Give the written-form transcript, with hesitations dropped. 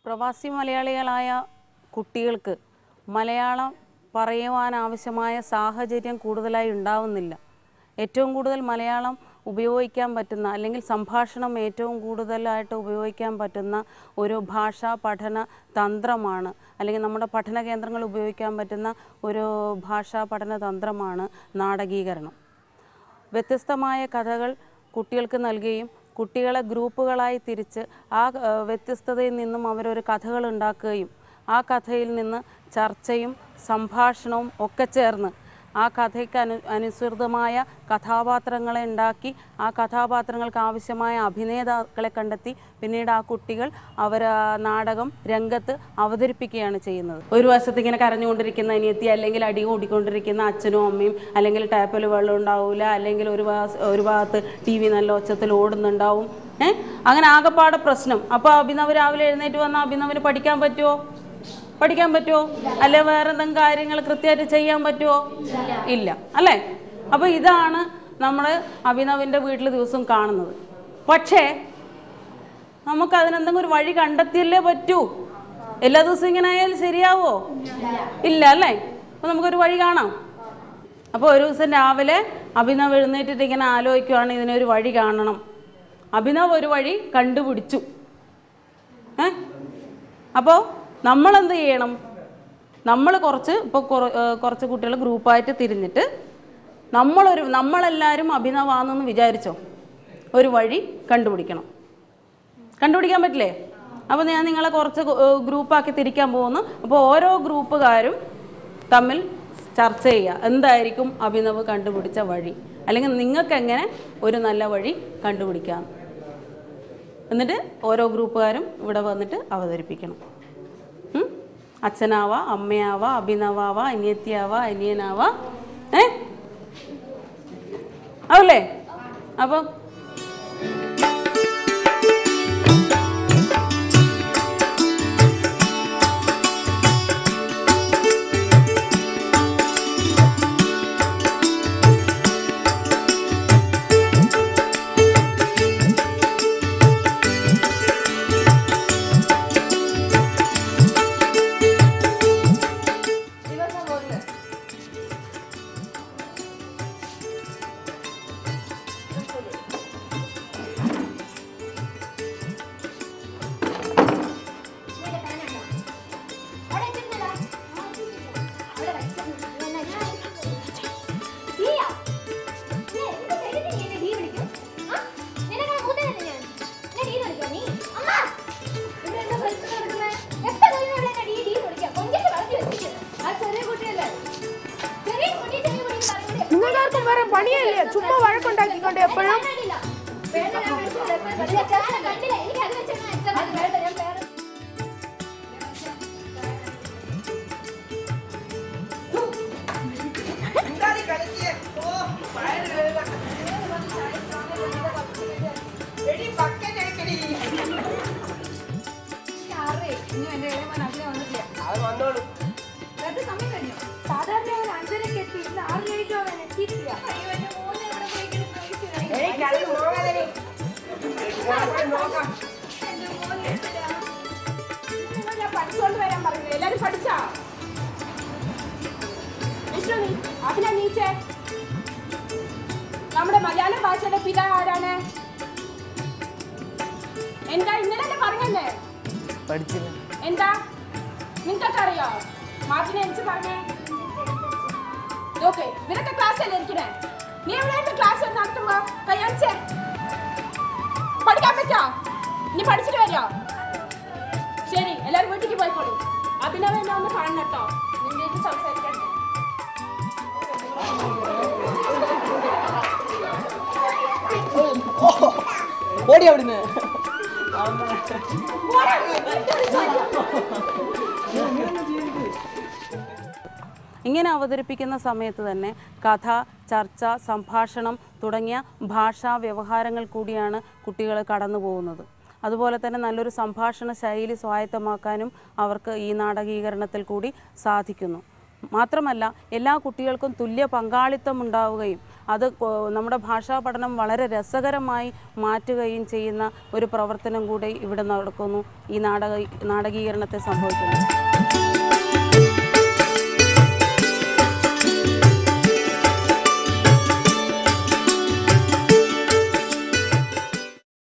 പ്രവാസി മലയാളികളായ കുട്ടികൾക്ക് മലയാളം പറയുവാനാവശ്യമായ സാഹചര്യം കൂടുതലായി ഉണ്ടാവുന്നില്ല. ഏറ്റവും കൂടുതൽ മലയാളം ഉപയോഗിക്കാൻ പറ്റുന്ന അല്ലെങ്കിൽ സംഭാഷണം ഏറ്റവും കൂടുതലായിട്ട് ഉപയോഗിക്കാൻ പറ്റുന്ന ഒരു ഭാഷാ പഠന തന്ത്രമാണ്, അല്ലെങ്കിൽ നമ്മുടെ പഠന കേന്ദ്രങ്ങൾ ഉപയോഗിക്കാൻ പറ്റുന്ന ഒരു ഭാഷാ പഠന തന്ത്രമാണ് നാടകീകരണം. വ്യത്യസ്തമായ കഥകൾ കുട്ടികൾക്ക് നൽകുകയും കുട്ടികളെ ഗ്രൂപ്പുകളായി തിരിച്ച് ആ വ്യത്യസ്തതയിൽ നിന്നും അവരൊരു കഥകൾ ഉണ്ടാക്കുകയും ആ കഥയിൽ നിന്ന് ചർച്ചയും സംഭാഷണവും ഒക്കെ ചേർന്ന് ആ കഥയ്ക്ക് അനുസൃതമായ കഥാപാത്രങ്ങളെ ഉണ്ടാക്കി ആ കഥാപാത്രങ്ങൾക്ക് ആവശ്യമായ അഭിനേതാക്കളെ കണ്ടെത്തി പിന്നീട് ആ കുട്ടികൾ അവർ നാടകം രംഗത്ത് അവതരിപ്പിക്കുകയാണ് ചെയ്യുന്നത്. ഒരു വശത്ത് ഇങ്ങനെ കരഞ്ഞുകൊണ്ടിരിക്കുന്ന അനിയത്തി, അല്ലെങ്കിൽ അടി കൂടിക്കൊണ്ടിരിക്കുന്ന അച്ഛനും അമ്മയും, അല്ലെങ്കിൽ ടാപ്പിൽ വെള്ളം ഉണ്ടാവില്ല, അല്ലെങ്കിൽ ഒരു ഭാഗത്ത് TV നല്ല ഒച്ചത്തിൽ ഓടുന്നുണ്ടാവും. അങ്ങനെ ആകെപ്പാടെ പ്രശ്നം. അപ്പോൾ അഭിനവ് രാവിലെ എഴുന്നേറ്റ് വന്നാൽ അഭിനവിന് പഠിക്കാൻ പറ്റുമോ? അല്ലെ വേറെ എന്തെങ്കിലും കാര്യങ്ങൾ കൃത്യമായിട്ട് ചെയ്യാൻ പറ്റുമോ? ഇല്ല അല്ലേ? അപ്പോൾ ഇതാണ് നമ്മൾ അഭിനവിൻ്റെ വീട്ടിൽ ദിവസം കാണുന്നത്. പക്ഷേ നമുക്ക് അതിനെന്തെങ്കിലും ഒരു വഴി കണ്ടെത്തിയല്ലേ പറ്റൂ. എല്ലാ ദിവസവും ഇങ്ങനെ ആയാൽ ശരിയാവോ? ഇല്ല അല്ലേ? അപ്പോൾ നമുക്കൊരു വഴി കാണാം. അപ്പോൾ ഒരു ദിവസം രാവിലെ അഭിനവ് എഴുന്നേറ്റിട്ട് ഇങ്ങനെ ആലോചിക്കുവാണ്, ഇതിനൊരു വഴി കാണണം. അഭിനവ് ഒരു വഴി കണ്ടുപിടിച്ചു. അപ്പോൾ നമ്മളെന്ത് ചെയ്യണം? നമ്മൾ കുറച്ച് കുട്ടികൾ ഗ്രൂപ്പായിട്ട് തിരിഞ്ഞിട്ട് നമ്മളെല്ലാവരും അഭിനവാണെന്ന് വിചാരിച്ചോ, ഒരു വഴി കണ്ടുപിടിക്കാൻ പറ്റില്ലേ? അപ്പോൾ ഞാൻ നിങ്ങളെ കുറച്ച് ഗ്രൂപ്പാക്കി തിരിക്കാൻ പോകുന്നു. അപ്പോൾ ഓരോ ഗ്രൂപ്പുകാരും തമ്മിൽ ചർച്ച ചെയ്യുക, എന്തായിരിക്കും അഭിനവ് കണ്ടുപിടിച്ച വഴി, അല്ലെങ്കിൽ നിങ്ങൾക്ക് എങ്ങനെ ഒരു നല്ല വഴി കണ്ടുപിടിക്കാം. എന്നിട്ട് ഓരോ ഗ്രൂപ്പുകാരും ഇവിടെ വന്നിട്ട് അവതരിപ്പിക്കണം. അച്ഛനാവാ, അമ്മയാവാ, അഭിനവാവാ, അനിയത്തിയാവാ, അനിയനാവാ. ആവല്ലേ? അപ്പം പണിയല്ലേ, ചുമ്മാ വഴക്കുണ്ടാക്കിക്കൊണ്ട് എപ്പോഴും. സാധാരണ അവൻ 5:30 എത്തി, ഇന്ന് 6:30 അവൻ എത്തിയിട്ടില്ല. ഞാൻ പഠിച്ചുകൊണ്ട് വരാൻ പറഞ്ഞു. എല്ലാരും പഠിച്ചാ? അഭിനയ നീച്ചേ, നമ്മുടെ മലയാളം ഭാഷയുടെ പിത ആരാണ്? എന്താ ഇന്നലെ പറഞ്ഞല്ലേ? എന്താ നിങ്ങൾക്കൊക്കെ അറിയോ? മാർട്ടിനെ എനിക്ക് പറഞ്ഞേ. ഓക്കെ, ഇവരൊക്കെ ക്ലാസ് അല്ലേ ഇരിക്കണേ? നീ എവിടെയായിട്ട് ക്ലാസ് നടത്തുമ്പോ കയ്യടിച്ചേ. പഠിക്കാൻ പറ്റോ? നീ പഠിച്ചിട്ട് വരോ? ശരി, എല്ലാവരും വീട്ടിലേക്ക് പോയിക്കോളൂ. അഭിനവ് എന്നെ ഒന്ന് കാണണം കേട്ടോ, നിന്റെ സംസാരിക്കണ്ടേ. ഓടി അവിടുന്ന്. ഇങ്ങനെ അവതരിപ്പിക്കുന്ന സമയത്ത് തന്നെ കഥ, ചർച്ച, സംഭാഷണം തുടങ്ങിയ ഭാഷാ വ്യവഹാരങ്ങൾ കൂടിയാണ് കുട്ടികൾ കടന്നു പോകുന്നത്. അതുപോലെ തന്നെ നല്ലൊരു സംഭാഷണ ശൈലി സ്വായത്തമാക്കാനും അവർക്ക് ഈ നാടകീകരണത്തിൽ കൂടി സാധിക്കുന്നു. മാത്രമല്ല എല്ലാ കുട്ടികൾക്കും തുല്യ പങ്കാളിത്തം ഉണ്ടാവുകയും അത് നമ്മുടെ ഭാഷാ പഠനം വളരെ രസകരമായി മാറ്റുകയും ചെയ്യുന്ന ഒരു പ്രവർത്തനം കൂടി ഇവിടെ നടക്കുന്നു, ഈ നാടകീകരണത്തെ സംഭവിക്കുന്നു.